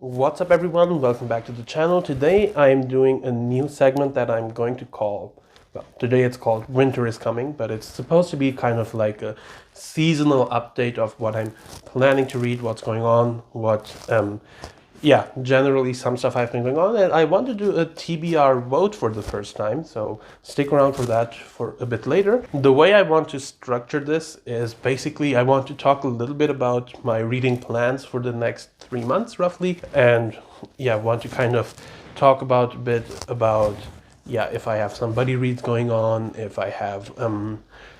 What's up everyone, welcome back to the channel. Today I am doing a new segment that I'm going to call, well, today it's called Winter is Coming, but it's supposed to be kind of like a seasonal update of what I'm planning to read, what's going on, generally some stuff I've been going on, and I want to do a TBR vote for the first time, so stick around for that for a bit later. The way I want to structure this is basically I want to talk a little bit about my reading plans for the next 3 months roughly, and want to kind of talk about a bit about if I have some buddy reads going on, if I have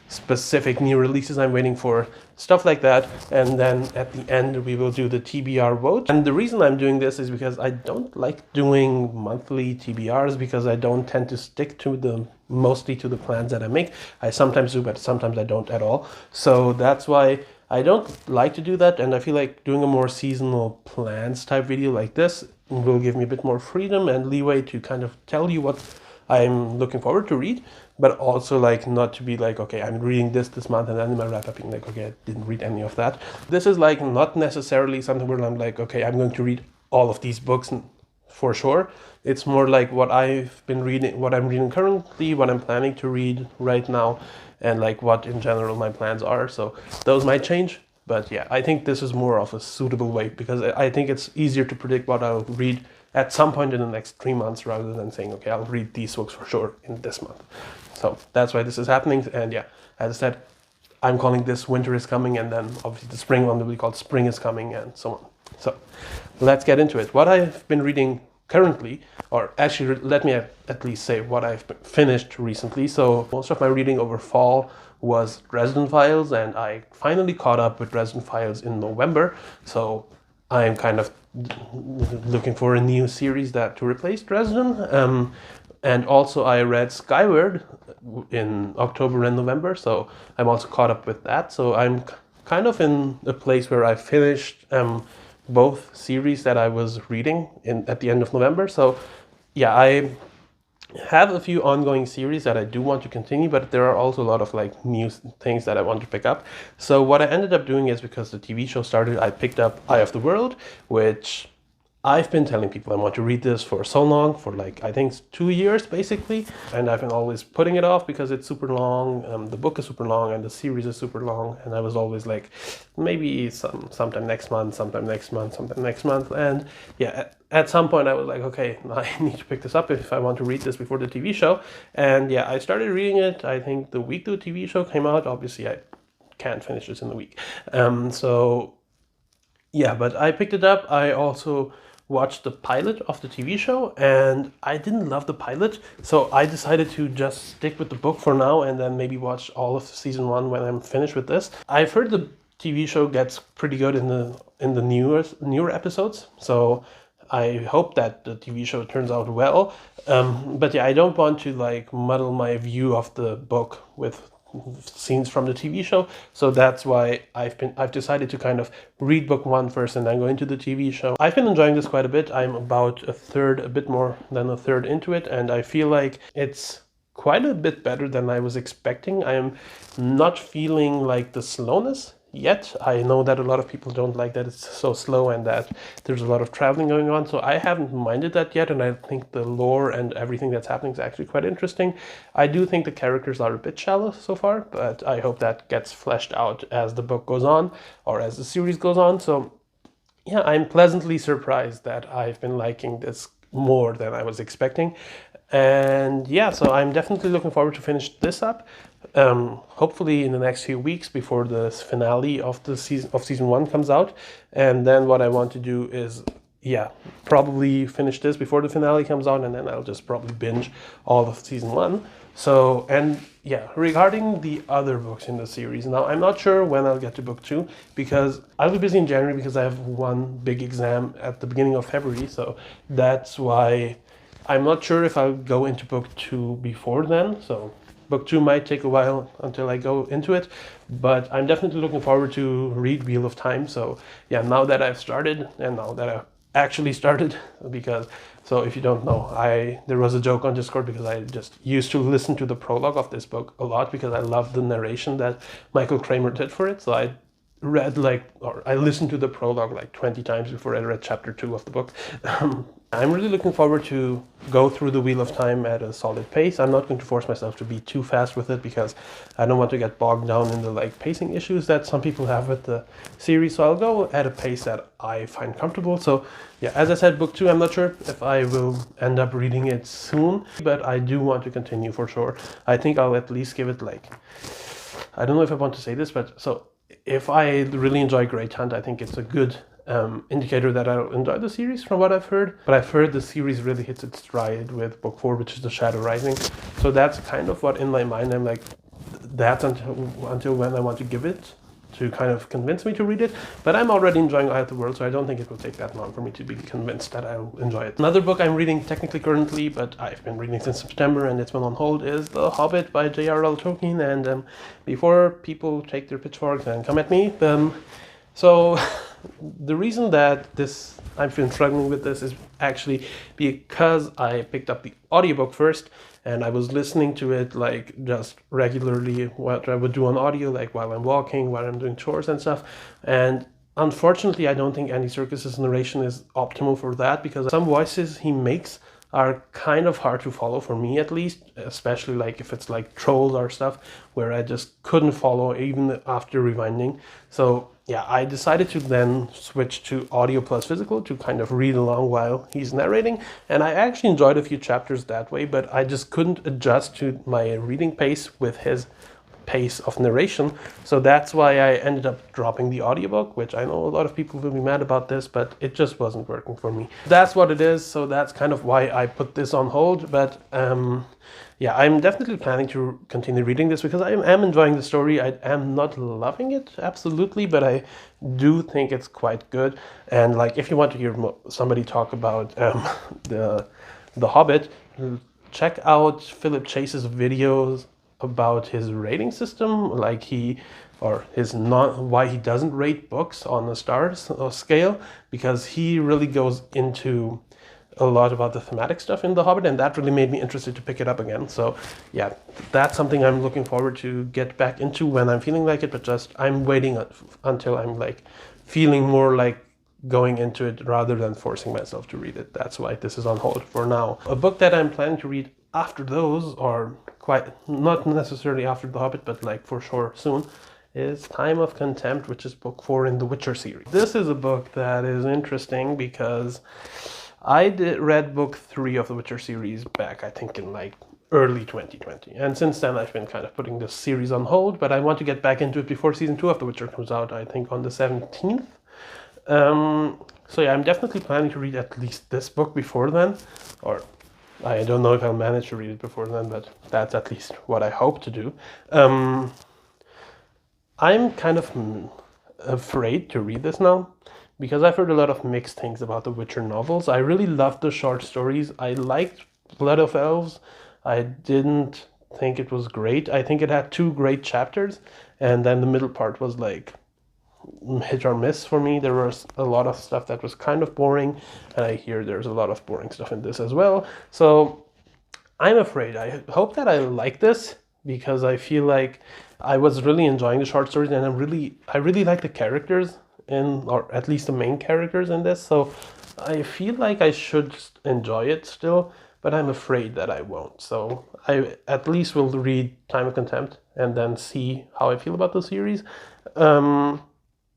specific new releases I'm waiting for, stuff like that. And then at the end we will do the TBR vote. And the reason I'm doing this is because I don't like doing monthly TBRs because I don't tend to stick to mostly to the plans that I make. I sometimes do, but sometimes I don't at all. So that's why I don't like to do that, and I feel like doing a more seasonal plans type video like this will give me a bit more freedom and leeway to kind of tell you what I'm looking forward to read, but also like not to be like, okay, I'm reading this month and then in my wrap up being like, okay, I didn't read any of that. This is like not necessarily something where I'm like, okay, I'm going to read all of these books for sure. It's more like what I've been reading, what I'm reading currently, what I'm planning to read right now, and like what in general my plans are. So those might change, but yeah, I think this is more of a suitable way because I think it's easier to predict what I'll read at some point in the next 3 months rather than saying, okay, I'll read these books for sure in this month. So that's why this is happening. And yeah, as I said, I'm calling this Winter is Coming, and then obviously the spring one will be called Spring is Coming, and so on. So let's get into it. What I've been reading currently, or actually let me at least say what I've finished recently. So most of my reading over fall was Dresden Files, and I finally caught up with Dresden Files in November. So I'm kind of looking for a new series to replace Dresden. And also I read Skyward in October and November, so I'm also caught up with that. So I'm kind of in a place where I finished both series that I was reading at the end of November. So yeah, I have a few ongoing series that I do want to continue, but there are also a lot of like new things that I want to pick up. So what I ended up doing is, because the TV show started, I picked up Eye of the World, which I've been telling people I want to read this for so long, for like I think 2 years basically, and I've been always putting it off because it's super long. The book is super long and the series is super long, and I was always like, maybe sometime next month, sometime next month, sometime next month. And yeah, at some point I was like, okay, I need to pick this up if I want to read this before the TV show. And yeah, I started reading it, I think the week the TV show came out. Obviously I can't finish this in the week. But I picked it up. I also watched the pilot of the TV show, and I didn't love the pilot, so I decided to just stick with the book for now and then maybe watch all of season 1 when I'm finished with this. I've heard the TV show gets pretty good in the newer episodes, so I hope that the TV show turns out well. But yeah, I don't want to like muddle my view of the book with scenes from the TV show, so that's why I've decided to kind of read book 1 first and then go into the TV show. I've been enjoying this quite a bit. I'm about a bit more than a third into it, and I feel like it's quite a bit better than I was expecting. I am not feeling like the slowness yet. I know that a lot of people don't like that it's so slow and that there's a lot of traveling going on, so I haven't minded that yet, and I think the lore and everything that's happening is actually quite interesting. I do think the characters are a bit shallow so far, but I hope that gets fleshed out as the book goes on or as the series goes on. So yeah, I'm pleasantly surprised that I've been liking this more than I was expecting. And yeah, so I'm definitely looking forward to finish this up. Hopefully in the next few weeks before the finale of season 1 comes out. And then what I want to do is probably finish this before the finale comes out, and then I'll just probably binge all of season 1. So, and yeah, regarding the other books in the series, now I'm not sure when I'll get to book 2 because I'll be busy in January because I have one big exam at the beginning of February. So that's why I'm not sure if I'll go into book 2 before then. So book 2 might take a while until I go into it, but I'm definitely looking forward to read Wheel of Time. So yeah, now that I've started, and now that I've actually started, because, so if you don't know, there was a joke on Discord because I just used to listen to the prologue of this book a lot because I love the narration that Michael Kramer did for it. So read or I listened to the prologue like 20 times before I read chapter 2 of the book. I'm really looking forward to go through the Wheel of Time at a solid pace. I'm not going to force myself to be too fast with it because I don't want to get bogged down in the pacing issues that some people have with the series. So I'll go at a pace that I find comfortable. So yeah, as I said, book 2, I'm not sure if I will end up reading it soon, but I do want to continue for sure. I think I'll at least give it I don't know if I want to say this, but so if I really enjoy Great Hunt, I think it's a good indicator that I'll enjoy the series from what I've heard. But I've heard the series really hits its stride with book 4, which is The Shadow Rising. So that's kind of what in my mind I'm like, that's until when I want to give it to kind of convince me to read it. But I'm already enjoying Eye of the World, so I don't think it will take that long for me to be convinced that I'll enjoy it. Another book I'm reading technically currently, but I've been reading since September and it's been on hold, is The Hobbit by J.R.R. Tolkien. And before people take their pitchforks and come at me, so the reason that I've been struggling with this is actually because I picked up the audiobook first and I was listening to it just regularly, what I would do on audio, while I'm walking, while I'm doing chores and stuff. And unfortunately, I don't think Andy Serkis's narration is optimal for that, because some voices he makes are kind of hard to follow, for me at least, especially if it's trolls or stuff where I just couldn't follow even after rewinding. So yeah, I decided to then switch to audio plus physical to kind of read along while he's narrating, and I actually enjoyed a few chapters that way, but I just couldn't adjust to my reading pace with his pace of narration. So that's why I ended up dropping the audiobook, which I know a lot of people will be mad about this, but it just wasn't working for me. That's what it is. So that's kind of why I put this on hold. But yeah, I'm definitely planning to continue reading this because I am enjoying the story. I am not loving it, absolutely, but I do think it's quite good. And if you want to hear somebody talk about the Hobbit, check out Philip Chase's videos about his rating system, why he doesn't rate books on a stars scale, because he really goes into a lot about the thematic stuff in The Hobbit, and that really made me interested to pick it up again. So yeah, that's something I'm looking forward to get back into when I'm feeling like it, but I'm waiting until I'm feeling more going into it rather than forcing myself to read it. That's why this is on hold for now. A book that I'm planning to read after those, or not necessarily after The Hobbit, but for sure soon, is Time of Contempt, which is book 4 in the Witcher series. This is a book that is interesting because I read book 3 of the Witcher series back, I think, in early 2020. And since then, I've been kind of putting this series on hold, but I want to get back into it before season 2 of The Witcher comes out, I think on the 17th. So yeah, I'm definitely planning to read at least this book before then, or I don't know if I'll manage to read it before then, but that's at least what I hope to do. I'm kind of afraid to read this now, because I've heard a lot of mixed things about the Witcher novels. I really loved the short stories. I liked Blood of Elves. I didn't think it was great. I think it had 2 great chapters, and then the middle part was hit or miss for me. There was a lot of stuff that was kind of boring, and I hear there's a lot of boring stuff in this as well. So I'm afraid. I hope that I like this, because I feel I was really enjoying the short stories, and I really like the characters or at least the main characters in this. So I feel I should enjoy it still, but I'm afraid that I won't. So I at least will read Time of Contempt and then see how I feel about the series.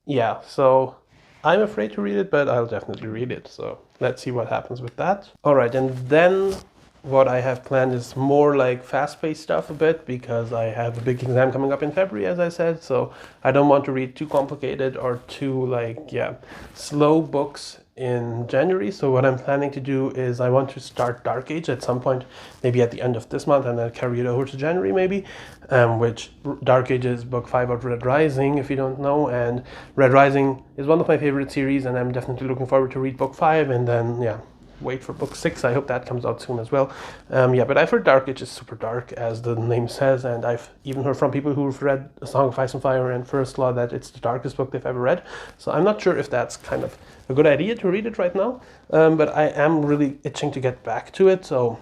Yeah, so I'm afraid to read it, but I'll definitely read it. So let's see what happens with that. All right, and then what I have planned is more fast-paced stuff a bit, because I have a big exam coming up in February, as I said. So I don't want to read too complicated or too slow books in January. So what I'm planning to do is I want to start Dark Age at some point, maybe at the end of this month, and then carry it over to January maybe, which Dark Age is book 5 of Red Rising, if you don't know. And Red Rising is one of my favorite series, and I'm definitely looking forward to read book 5, and then yeah, wait for book 6. I hope that comes out soon as well. Yeah, but I've heard Dark Age is super dark, as the name says, and I've even heard from people who've read A Song of Ice and Fire and First Law that it's the darkest book they've ever read. So I'm not sure if that's kind of a good idea to read it right now, but I am really itching to get back to it. So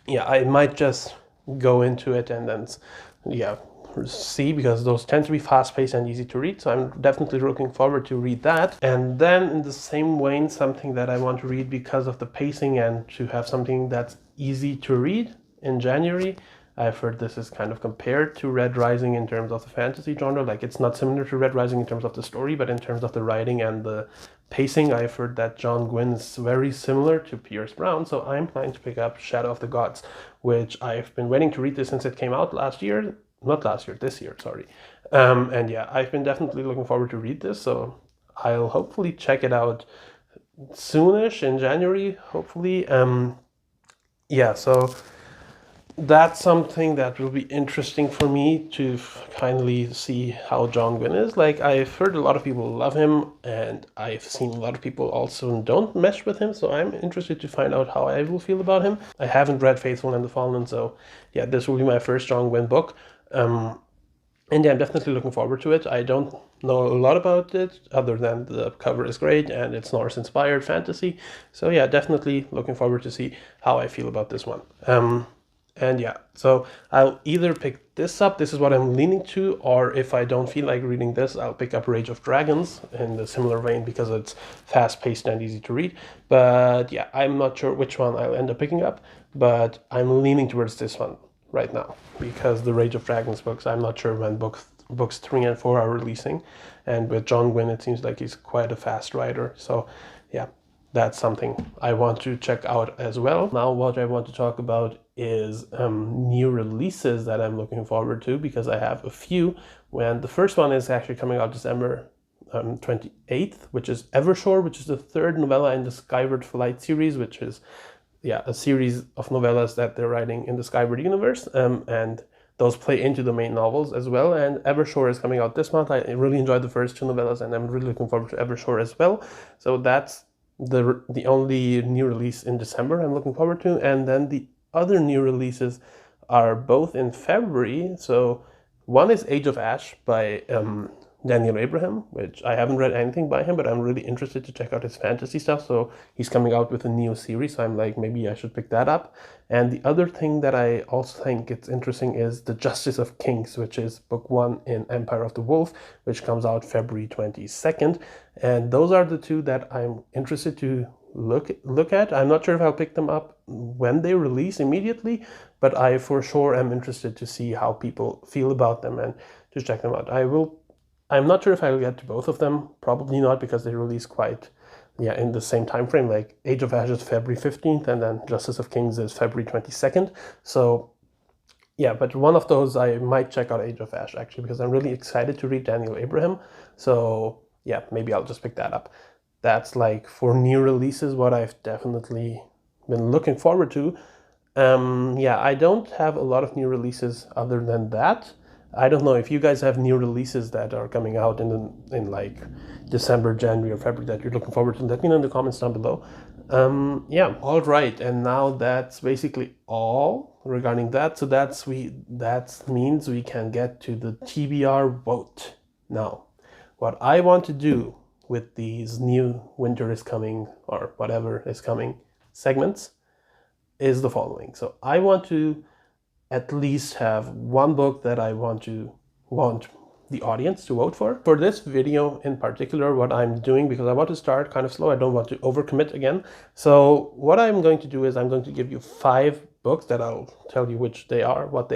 yeah, I might just go into it and then, yeah, see, because those tend to be fast-paced and easy to read, so I'm definitely looking forward to read that. And then in the same vein, something that I want to read because of the pacing and to have something that's easy to read in January. I've heard this is kind of compared to Red Rising in terms of the fantasy genre. Like, it's not similar to Red Rising in terms of the story, but in terms of the writing and the pacing, I've heard that John Gwynne is very similar to Pierce Brown. So I'm planning to pick up Shadow of the Gods, which I've been waiting to read this since it came out last year. Not last year, this year, sorry. And yeah, I've been definitely looking forward to read this. So I'll hopefully check it out soonish in January, hopefully. Yeah, so that's something that will be interesting for me to kindly see how John Gwynne is. Like, I've heard a lot of people love him, and I've seen a lot of people also don't mesh with him, so I'm interested to find out how I will feel about him. I haven't read Faithful and the Fallen, so yeah, this will be my first John Gwynne book. And yeah, I'm definitely looking forward to it. I don't know a lot about it other than the cover is great and it's Norse-inspired fantasy. So yeah, definitely looking forward to see how I feel about this one. And yeah, so I'll either pick this up, this is what I'm leaning to, or if I don't feel like reading this, I'll pick up Rage of Dragons in the similar vein because it's fast-paced and easy to read. But yeah, I'm not sure which one I'll end up picking up, but I'm leaning towards this one right now because the Rage of Dragons books, I'm not sure when books 3 and 4 are releasing. And with John Gwynne, it seems like he's quite a fast writer. So yeah, that's something I want to check out as well. Now what I want to talk about is new releases that I'm looking forward to, because I have a few. When the first one is actually coming out December 28th, which is Evershore, which is the third novella in the Skyward Flight series, which is a series of novellas that they're writing in the Skyward universe, and those play into the main novels as well. And Evershore is coming out this month. I really enjoyed the first 2 novellas, and I'm really looking forward to Evershore as well. So that's the only new release in December I'm looking forward to. And then the other new releases are both in February. So one is Age of Ash by Daniel Abraham, which I haven't read anything by him, but I'm really interested to check out his fantasy stuff. So he's coming out with a new series, so I'm like, maybe I should pick that up. And the other thing that I also think it's interesting is The Justice of Kings, which is book 1 in Empire of the Wolf, which comes out February 22nd. And those are the 2 that I'm interested to look at. I'm not sure if I'll pick them up when they release immediately, but I for sure am interested to see how people feel about them and to check them out. I'm not sure if I'll get to both of them. Probably not, because they release quite in the same time frame. Like Age of Ash is February 15th, and then Justice of Kings is February 22nd. So yeah, but one of those I might check out Age of Ash, actually, because I'm really excited to read Daniel Abraham. So yeah, maybe I'll just pick that up. That's like for new releases what I've definitely been looking forward to. Yeah, I don't have a lot of new releases other than that. I don't know if you guys have new releases that are coming out in like December, January, or February that you're looking forward to. Let me know in the comments down below. Yeah, all right, and now that's basically all regarding that. So that means we can get to the TBR vote. Now, what I want to do with these new Winter is Coming, or whatever is coming segments, is the following. So I want to at least have one book that I want the audience to vote for. For this video in particular, what I'm doing, because I want to start kind of slow, I don't want to overcommit again. So what I'm going to do is I'm going to give you 5 books that I'll tell you what they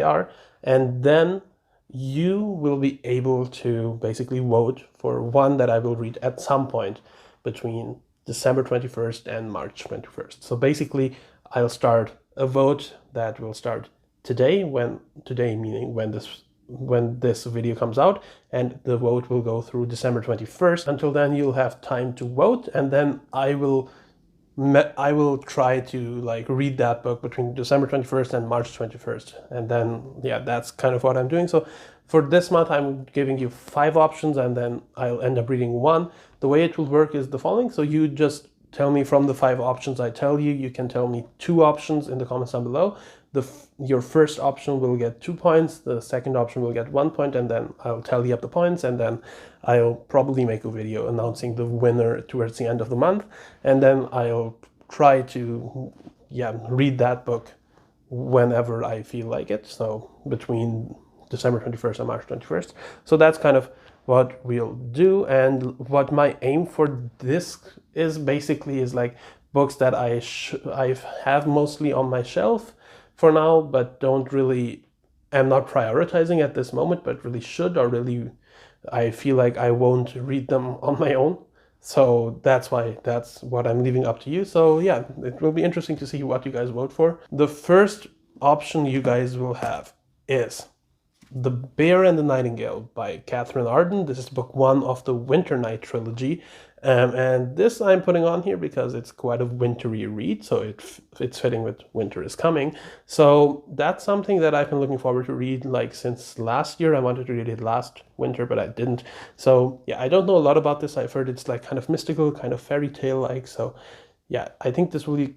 are, and then you will be able to basically vote for one that I will read at some point between December 21st and March 21st. So basically, I'll start a vote that will start today meaning when this video comes out, and the vote will go through December 21st. Until then, you'll have time to vote, and then I will try to like read that book between December 21st and March 21st. And then yeah, that's kind of what I'm doing. So for this month, I'm giving you 5 options, and then I'll end up reading one. The way it will work is the following. So you just tell me from the 5 options I tell you. You can tell me 2 options in the comments down below. Your first option will get 2 points, the second option will get 1 point, and then I'll tally up the points, and then I'll probably make a video announcing the winner towards the end of the month. And then I'll try to read that book whenever I feel like it. So between December 21st and March 21st. So that's kind of what we'll do. And what my aim for this is basically is like books that I have mostly on my shelf for now, but don't really, am not prioritizing at this moment, but really should, or really I feel like I won't read them on my own. So that's why, that's what I'm leaving up to you. So yeah, it will be interesting to see what you guys vote for. The first option you guys will have is The Bear and the Nightingale by Catherine Arden. This is book 1 of the Winter Night trilogy. And this I'm putting on here because it's quite a wintry read, so it's fitting with winter is coming. So that's something that I've been looking forward to read like since last year. I wanted to read it last winter, but I didn't. So yeah, I don't know a lot about this. I've heard it's like kind of mystical, kind of fairy tale like. So yeah, I think this will be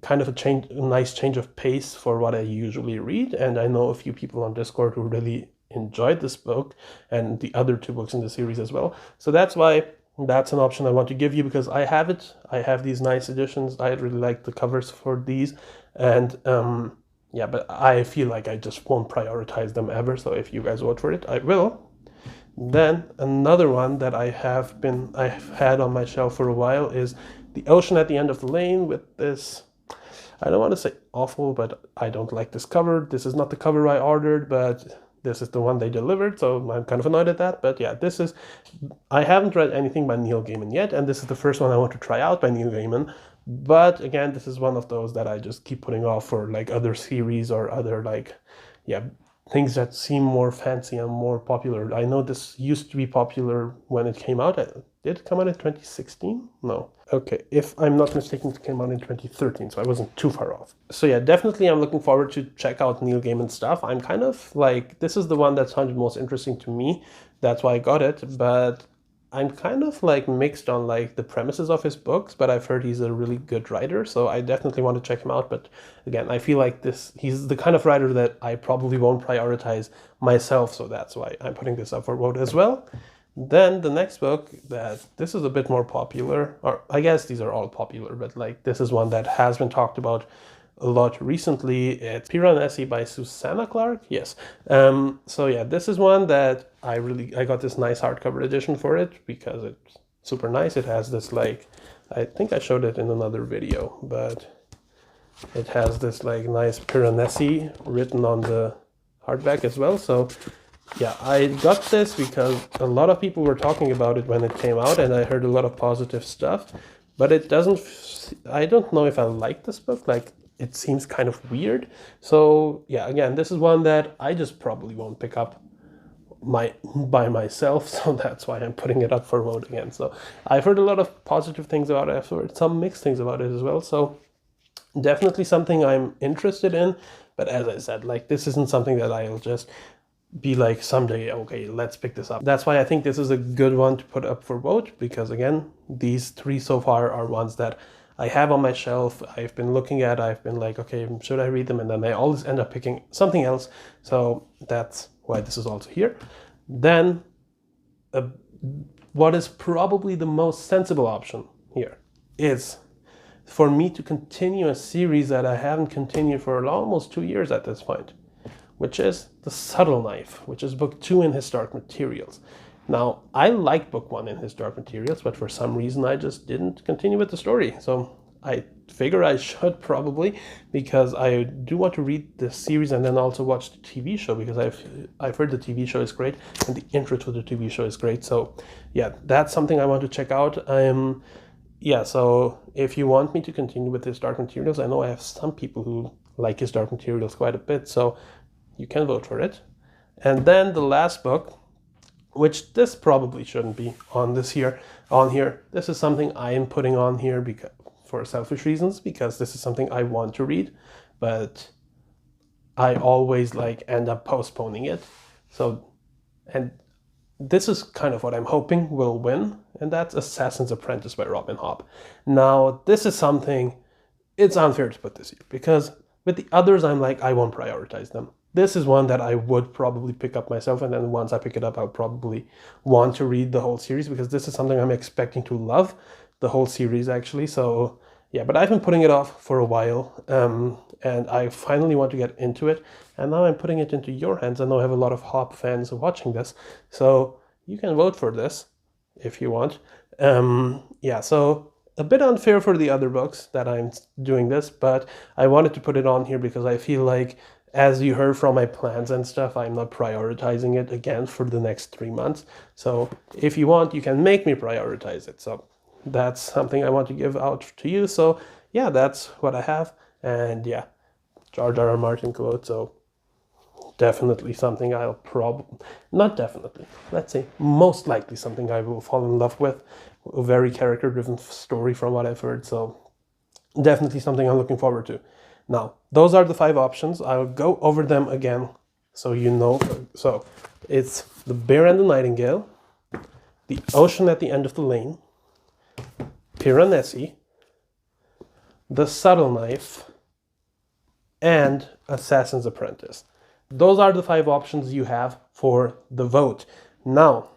kind of a nice change of pace for what I usually read. And I know a few people on Discord who really enjoyed this book and the other 2 books in the series as well. So that's why that's an option I want to give you, because I have it. I have these nice editions. I really like the covers for these. And yeah, but I feel like I just won't prioritize them ever. So if you guys vote for it, I will. Then another one that I've had on my shelf for a while is The Ocean at the End of the Lane, with this, I don't want to say awful, but I don't like this cover. This is not the cover I ordered, but this is the one they delivered, so I'm kind of annoyed at that. But yeah, I haven't read anything by Neil Gaiman yet, and this is the first one I want to try out by Neil Gaiman. But again, this is one of those that I just keep putting off for like other series or other like, yeah, things that seem more fancy and more popular. I know this used to be popular when it came out. Did it come out in 2016? No. Okay, if I'm not mistaken, it came out in 2013, so I wasn't too far off. So yeah, definitely I'm looking forward to check out Neil Gaiman's stuff. I'm kind of like, this is the one that sounded most interesting to me. That's why I got it, but I'm kind of like mixed on like the premises of his books, but I've heard he's a really good writer, so I definitely want to check him out. But again, I feel like he's the kind of writer that I probably won't prioritize myself, so that's why I'm putting this up for vote as well. Then the next book, this is a bit more popular, or I guess these are all popular, but like this is one that has been talked about a lot recently. It's Piranesi by Susanna Clark. Yes. So yeah, this is one that I got this nice hardcover edition for it because it's super nice. It has this like, I think I showed it in another video, but it has this like nice Piranesi written on the hardback as well. So yeah, I got this because a lot of people were talking about it when it came out, and I heard a lot of positive stuff, but I don't know if I like this book. Like, it seems kind of weird. So yeah, again, this is one that I just probably won't pick up by myself, so that's why I'm putting it up for vote again. So I've heard a lot of positive things about it. I've heard some mixed things about it as well. So definitely something I'm interested in, but as I said, like, this isn't something that I'll just be like someday, okay, let's pick this up. That's why I think this is a good one to put up for vote, because again, these 3 so far are ones that I have on my shelf, I've been looking at, I've been like, okay, should I read them? And then I always end up picking something else. So that's why this is also here. Then what is probably the most sensible option here is for me to continue a series that I haven't continued for almost 2 years at this point, which is The Subtle Knife, which is book 2 in His Dark Materials. Now, I like book 1 in His Dark Materials, but for some reason I just didn't continue with the story. So I figure I should probably, because I do want to read the series and then also watch the TV show, because I've heard the TV show is great and the intro to the TV show is great. So yeah, that's something I want to check out. Yeah, so if you want me to continue with His Dark Materials, I know I have some people who like His Dark Materials quite a bit, so you can vote for it. And then the last book, which this probably shouldn't be on here. This is something I am putting on here because, for selfish reasons, because this is something I want to read, but I always like end up postponing it. So, and this is kind of what I'm hoping will win, and that's Assassin's Apprentice by Robin Hobb. Now, this is something, it's unfair to put this here, because with the others, I'm like, I won't prioritize them. This is one that I would probably pick up myself, and then once I pick it up, I'll probably want to read the whole series, because this is something I'm expecting to love, the whole series actually. So yeah, but I've been putting it off for a while, and I finally want to get into it, and now I'm putting it into your hands. I know I have a lot of Hop fans watching this, so you can vote for this if you want. Yeah, so a bit unfair for the other books that I'm doing this, but I wanted to put it on here because I feel like, as you heard from my plans and stuff, I'm not prioritizing it again for the next 3 months. So if you want, you can make me prioritize it. So that's something I want to give out to you. So yeah, that's what I have. And yeah, Jar Jar Martin quote. So definitely something I'll not definitely, let's say most likely something I will fall in love with. A very character-driven story from what I've heard. So definitely something I'm looking forward to. Now, those are the 5 options. I'll go over them again so you know. So it's The Bear and the Nightingale, The Ocean at the End of the Lane, Piranesi, The Subtle Knife, and Assassin's Apprentice. Those are the 5 options you have for the vote. Now,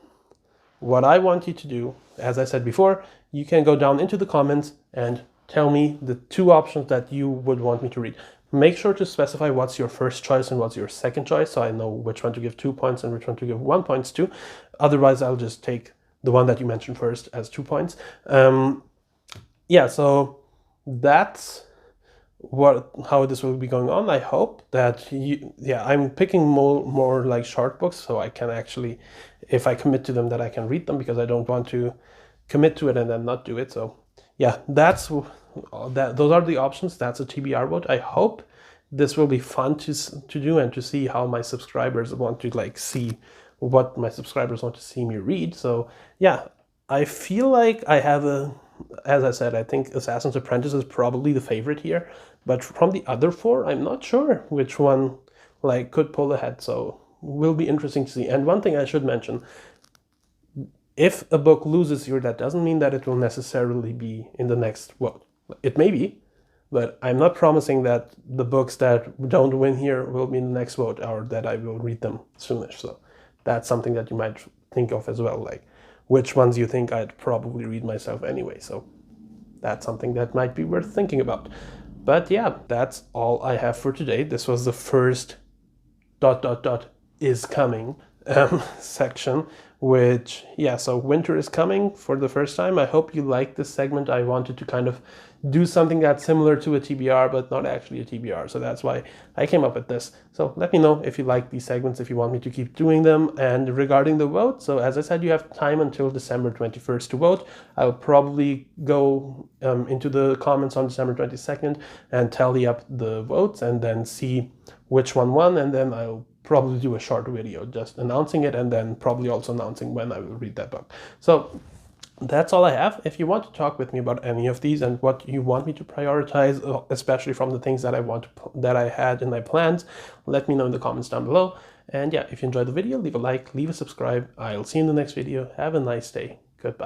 what I want you to do, as I said before, you can go down into the comments and tell me the 2 options that you would want me to read. Make sure to specify what's your first choice and what's your second choice, so I know which one to give 2 points and which one to give 1 point to. Otherwise, I'll just take the one that you mentioned first as 2 points. Yeah, so that's how this will be going on. I hope that I'm picking more like short books, so I can actually, if I commit to them, that I can read them, because I don't want to commit to it and then not do it. So yeah, those are the options. That's a TBR vote. I hope this will be fun to do and to see how my subscribers want to see what my subscribers want to see me read. So yeah, I feel like I have as I said, I think Assassin's Apprentice is probably the favorite here, but from the other 4, I'm not sure which one could pull ahead. So will be interesting to see. And one thing I should mention, if a book loses here, that doesn't mean that it will necessarily be in the next vote. It may be, but I'm not promising that the books that don't win here will be in the next vote, or that I will read them soonish. So that's something that you might think of as well, which ones you think I'd probably read myself anyway. So that's something that might be worth thinking about. But yeah, that's all I have for today. This was the first ... is coming section, which, yeah, so winter is coming for the first time. I hope you like this segment. I wanted to kind of do something that's similar to a TBR, but not actually a TBR. So that's why I came up with this. So let me know if you like these segments, if you want me to keep doing them. And regarding the vote, so as I said, you have time until December 21st to vote. I'll probably go into the comments on December 22nd and tally up the votes and then see which one won. And then I'll probably do a short video just announcing it, and then probably also announcing when I will read that book. So that's all I have. If you want to talk with me about any of these and what you want me to prioritize, especially from the things that I had in my plans, let me know in the comments down below. And yeah, if you enjoyed the video, leave a like, leave a subscribe. I'll see you in the next video. Have a nice day. Goodbye.